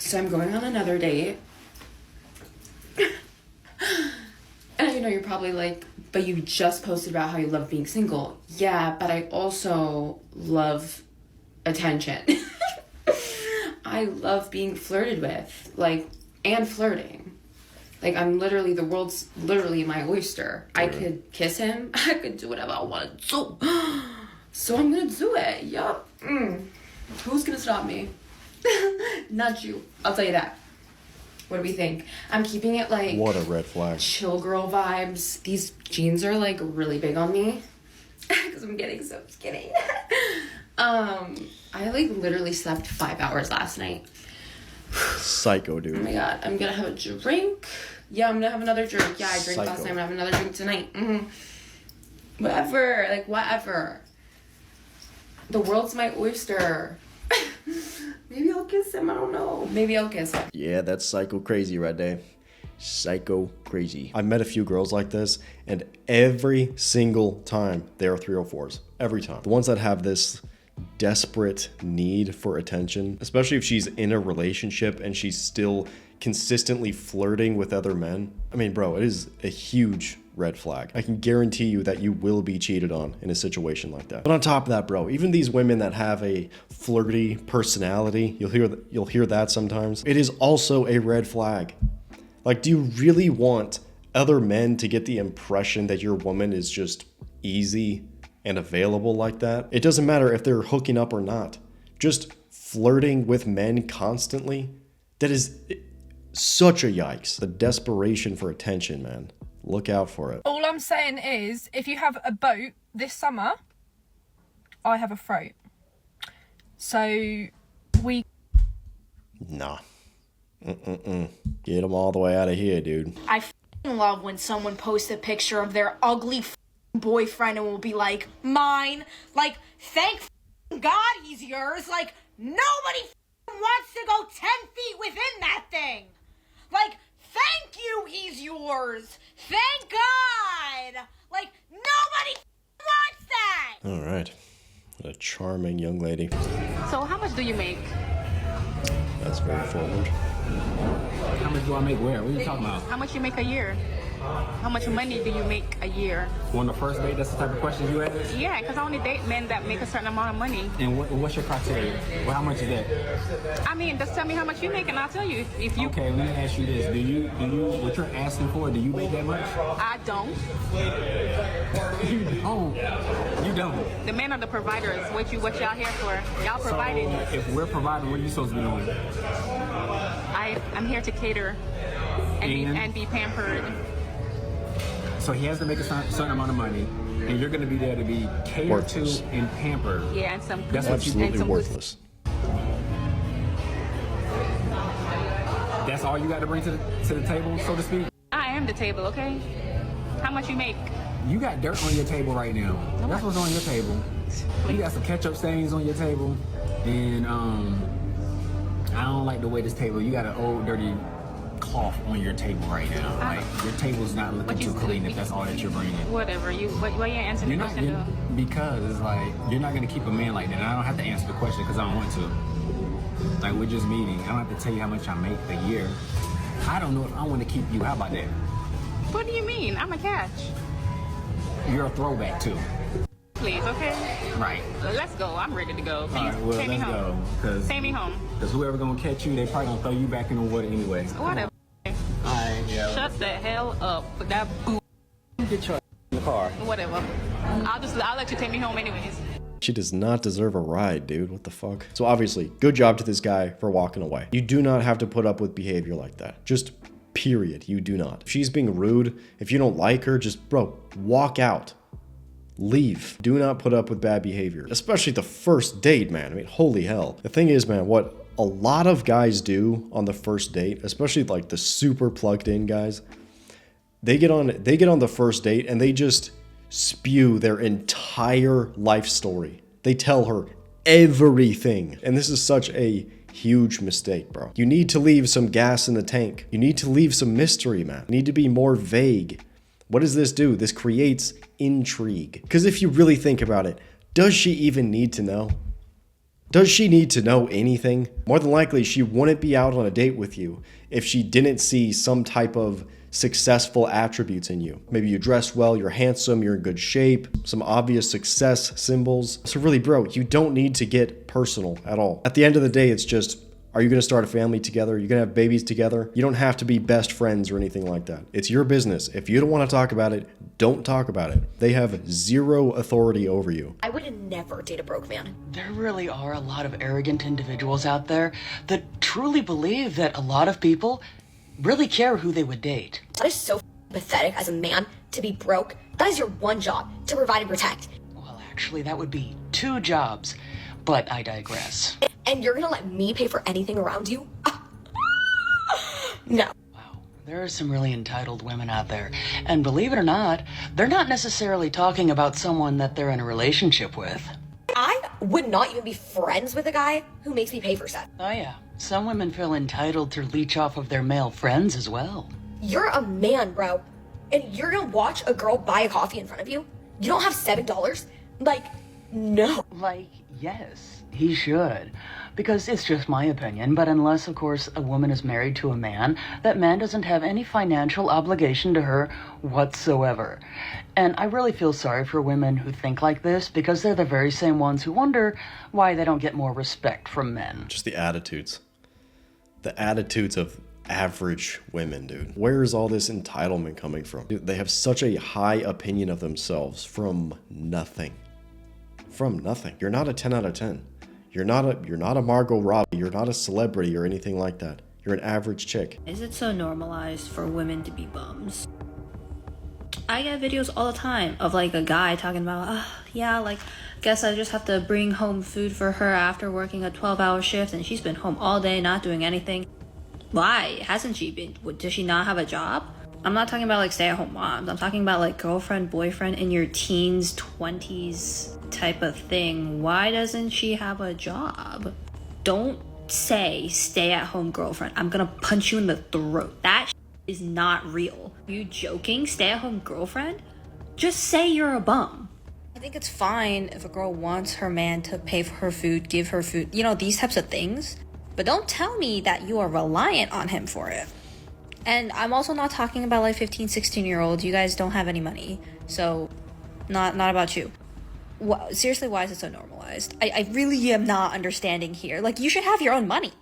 So I'm going on another date. And I know you're probably like, but you just posted about how you love being single. Yeah, but I also love attention. I love being flirted with, like, and flirting. Like, I'm literally, the world's literally my oyster. I could kiss him. I could do whatever I want to do. So I'm gonna do it. Yup. Who's gonna stop me? Not you. I'll tell you that. What do we think? I'm keeping it like... What a red flag. Chill girl vibes. These jeans are like really big on me. Because I'm getting so skinny. I like literally slept 5 hours last night. Psycho, dude. Oh my god. I'm gonna have a drink. Yeah, I'm gonna have another drink. Yeah, I drank last night. I'm gonna have another drink tonight. Whatever. Like, whatever. The world's my oyster. Maybe I'll kiss him. I don't know. Maybe I'll kiss him. Yeah, that's psycho crazy right there. Psycho crazy. I've met a few girls like this, and every single time they are 304s. Every time. The ones that have this desperate need for attention, especially if she's in a relationship and she's still consistently flirting with other men. I mean, bro, it is a huge red flag. I can guarantee you that you will be cheated on in a situation like that. But on top of that, bro, even these women that have a flirty personality, you'll hear that sometimes. It is also a red flag. Like, do you really want other men to get the impression that your woman is just easy and available like that? It doesn't matter if they're hooking up or not. Just flirting with men constantly, that is such a yikes. The desperation for attention, man. Look out for it. All I'm saying is, if you have a boat this summer, I have a throat. So we... Nah. Get them all the way out of here, dude. I love when someone posts a picture of their ugly boyfriend and will be like, mine. Like, thank God he's yours. Like, nobody wants to go 10 feet within that thing. Like, thank you, he's yours. Thank God. Like, nobody wants that. All right. What a charming young lady. So how much do you make? That's very forward. How much do I make where? What are you talking about? How much you make a year? How much money do you make a year? On the first date, that's the type of question you ask? Yeah, because I only date men that make a certain amount of money. And what's your criteria? Well, how much is that? I mean, just tell me how much you make and I'll tell you if you... Okay, let me ask you this. Do you, what you're asking for, do you make that much? I don't. You don't? The men are the providers. What y'all here for? Y'all provided. So, if we're providing, what are you supposed to be doing? I'm here to cater and be pampered. So he has to make a certain amount of money, and you're going to be there to be catered worthless. to and pampered. Yeah, and some... That's what Absolutely worthless. That's all you got to bring to the table, so to speak? I am the table, okay? How much you make? You got dirt on your table right now. That's what's on your table. You got some ketchup stains on your table, and I don't like the way this table. You got an old dirty cloth on your table right now. Like, your table's not looking too clean if that's all that you're bringing. Whatever. Why you answer the question though? Because it's like, you're not going to keep a man like that. And I don't have to answer the question because I don't want to. Like, we're just meeting. I don't have to tell you how much I make a year. I don't know if I want to keep you. How about that? What do you mean? I'm a catch. You're a throwback too. Please, okay? Right. Let's go. I'm ready to go. Please, All right, well, take me let's home. go. Take me home. Because whoever going to catch you, they probably going to throw you back in the water anyway. Whatever. All right, yeah. Shut the hell up with that boo. Get your in the car. Whatever. I'll let you take me home anyways. She does not deserve a ride, dude. What the fuck? So obviously, good job to this guy for walking away. You do not have to put up with behavior like that. Just period. You do not. If she's being rude, if you don't like her, just, bro, walk out. Leave. Do not put up with bad behavior, especially the first date, man. I mean, holy hell. The thing is, man, what a lot of guys do on the first date, especially like the super plugged in guys, they get on the first date and they just spew their entire life story. They tell her everything. And this is such a huge mistake, bro. You need to leave some gas in the tank. You need to leave some mystery, man. You need to be more vague. What does this do? This creates intrigue. Because if you really think about it, does she even need to know? Does she need to know anything? More than likely, she wouldn't be out on a date with you if she didn't see some type of successful attributes in you. Maybe you dress well, you're handsome, you're in good shape, some obvious success symbols. So really, bro, you don't need to get personal at all. At the end of the day, it's just, are you gonna start a family together? Are you gonna have babies together? You don't have to be best friends or anything like that. It's your business. If you don't wanna talk about it, don't talk about it. They have zero authority over you. I would never date a broke man. There really are a lot of arrogant individuals out there that truly believe that a lot of people really care who they would date. That is so pathetic as a man to be broke. That is your one job, to provide and protect. Well, actually, that would be 2 jobs, but I digress. And you're gonna let me pay for anything around you? No. Wow, there are some really entitled women out there. And believe it or not, they're not necessarily talking about someone that they're in a relationship with. I would not even be friends with a guy who makes me pay for sex. Oh yeah, some women feel entitled to leech off of their male friends as well. You're a man, bro. And you're gonna watch a girl buy a coffee in front of you? You don't have $7? Like, no. Like, yes, he should. Because it's just my opinion, but unless, of course, a woman is married to a man, that man doesn't have any financial obligation to her whatsoever. And I really feel sorry for women who think like this, because they're the very same ones who wonder why they don't get more respect from men. Just the attitudes. The attitudes of average women, dude. Where is all this entitlement coming from? Dude, they have such a high opinion of themselves from nothing. From nothing. You're not a 10 out of 10. You're not a Margot Robbie. You're not a celebrity or anything like that. You're an average chick. Is it so normalized for women to be bums? I get videos all the time of like a guy talking about, yeah, like, guess I just have to bring home food for her after working a 12-hour shift and she's been home all day not doing anything. Why? Hasn't she been? Does she not have a job? I'm not talking about like stay-at-home moms. I'm talking about like girlfriend, boyfriend in your teens, 20s type of thing. Why doesn't she have a job? Don't say stay-at-home girlfriend. I'm gonna punch you in the throat. That is not real. You joking? Stay-at-home girlfriend? Just say you're a bum. I think it's fine if a girl wants her man to pay for her food, give her food, you know, these types of things. But don't tell me that you are reliant on him for it. And I'm also not talking about like 15, 16-year-olds. You guys don't have any money. So, not about you. Seriously, why is it so normalized? I really am not understanding here. Like, you should have your own money.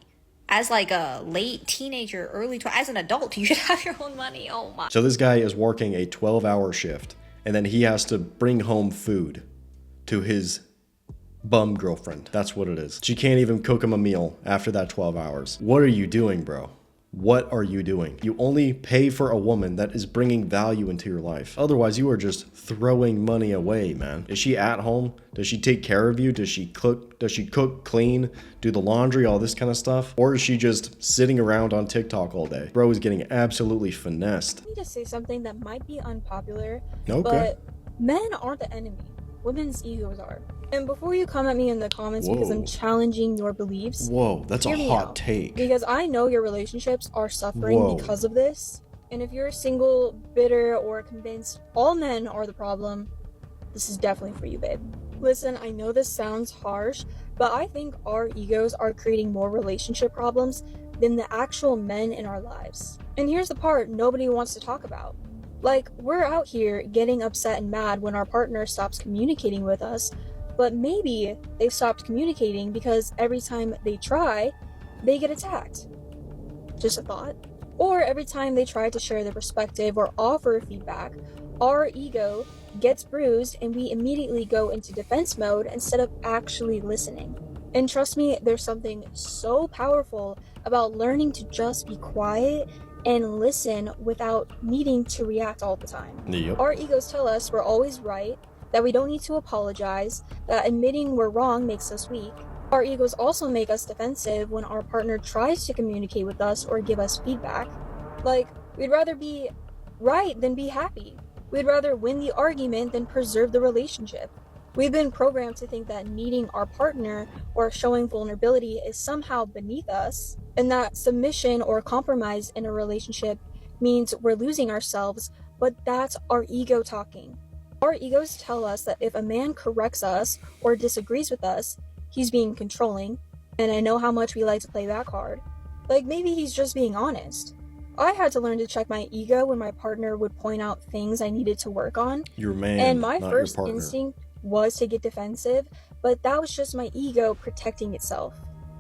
As like a late teenager, early as an adult, you should have your own money. Oh my. So this guy is working a 12-hour shift, and then he has to bring home food to his bum girlfriend. That's what it is. She can't even cook him a meal after that 12 hours. What are you doing, bro? What are you doing? You only pay for a woman that is bringing value into your life. Otherwise, you are just throwing money away, man. Is she at home? Does she take care of you? Does she cook? Does she cook, clean, do the laundry, all this kind of stuff? Or is she just sitting around on TikTok all day? Bro is getting absolutely finessed. Let me just say something that might be unpopular, Okay. but men aren't the enemy. Women's egos are. And before you come at me in the comments because I'm challenging your beliefs, whoa, that's a hot take. Because I know your relationships are suffering because of this. And if you're single, bitter, or convinced all men are the problem, this is definitely for you, babe. Listen, I know this sounds harsh, but I think our egos are creating more relationship problems than the actual men in our lives. And here's the part nobody wants to talk about. Like, we're out here getting upset and mad when our partner stops communicating with us, but maybe they stopped communicating because every time they try, they get attacked. Just a thought. Or every time they try to share their perspective or offer feedback, our ego gets bruised and we immediately go into defense mode instead of actually listening. And trust me, there's something so powerful about learning to just be quiet and listen without needing to react all the time. Yep. Our egos tell us we're always right, that we don't need to apologize, that admitting we're wrong makes us weak. Our egos also make us defensive when our partner tries to communicate with us or give us feedback. Like, we'd rather be right than be happy. We'd rather win the argument than preserve the relationship. We've been programmed to think that needing our partner or showing vulnerability is somehow beneath us, and that submission or compromise in a relationship means we're losing ourselves, but that's our ego talking. Our egos tell us that if a man corrects us or disagrees with us, he's being controlling, and I know how much we like to play that card. Like, maybe he's just being honest. I had to learn to check my ego when my partner would point out things I needed to work on. Your man, and my not first your partner. instinct was to get defensive, but that was just my ego protecting itself.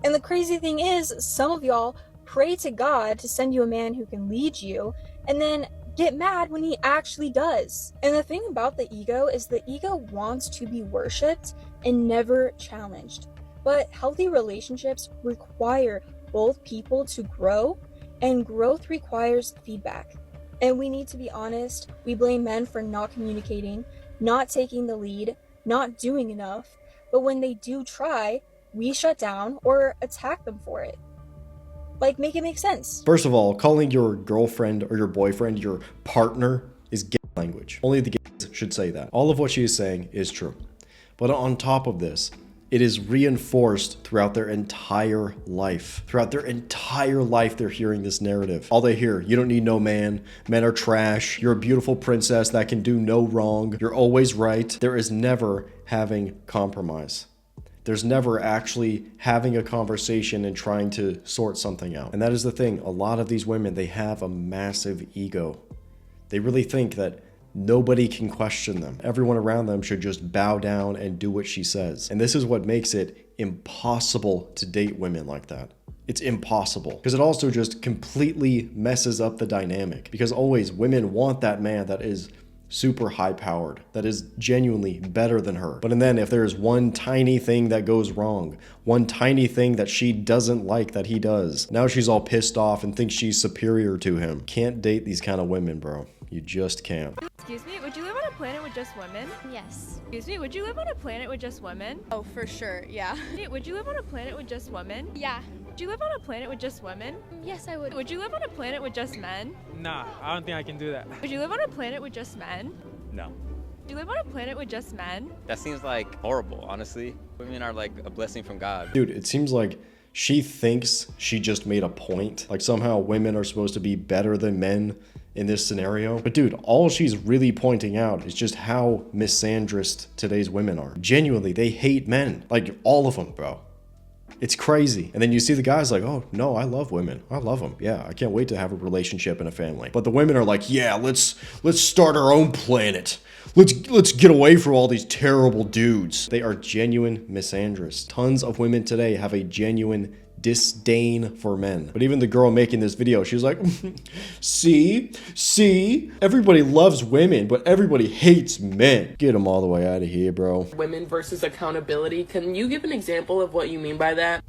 And the crazy thing is, some of y'all pray to God to send you a man who can lead you, and then get mad when he actually does. And the thing about the ego is the ego wants to be worshipped and never challenged. But healthy relationships require both people to grow, and growth requires feedback. And we need to be honest, we blame men for not communicating, not taking the lead, not doing enough, but when they do try, we shut down or attack them for it. Like, make it make sense. First of all, calling your girlfriend or your boyfriend your partner is gay language. Only the gays should say that. All of what she is saying is true. But on top of this, it is reinforced throughout their entire life. Throughout their entire life, they're hearing this narrative. All they hear, you don't need no man, men are trash, you're a beautiful princess that can do no wrong, you're always right. There is never having compromise. There's never actually having a conversation and trying to sort something out. And that is the thing. A lot of these women, they have a massive ego. They really think that nobody can question them. Everyone around them should just bow down and do what she says. And this is what makes it impossible to date women like that. It's impossible. Because it also just completely messes up the dynamic. Because always women want that man that is super high powered, that is genuinely better than her. But then if there's one tiny thing that goes wrong, one tiny thing that she doesn't like that he does, now she's all pissed off and thinks she's superior to him. Can't date these kind of women, bro. You just can't. Excuse me, would you live on a planet with just women? Yes. Excuse me, would you live on a planet with just women? Oh, for sure, yeah. Would you live on a planet with just women? Yeah. Would you live on a planet with just women? Yes, I would. Would you live on a planet with just men? Nah, I don't think I can do that. Would you live on a planet with just men? No. Would you live on a planet with just men? That seems like horrible, honestly. Women are like a blessing from God. Dude, it seems like she thinks she just made a point. Like somehow women are supposed to be better than men in this scenario. But dude, all she's really pointing out is just how misandrist today's women are. Genuinely, they hate men. Like all of them, bro. It's crazy. And then you see the guys like, oh no, I love women. I love them. Yeah, I can't wait to have a relationship and a family. But the women are like, yeah, let's start our own planet. Let's get away from all these terrible dudes. They are genuine misandrists. Tons of women today have a genuine disdain for men. But even the girl making this video, she's like, see, everybody loves women, but everybody hates men. Get them all the way out of here, bro. Women versus accountability. Can you give an example of what you mean by that?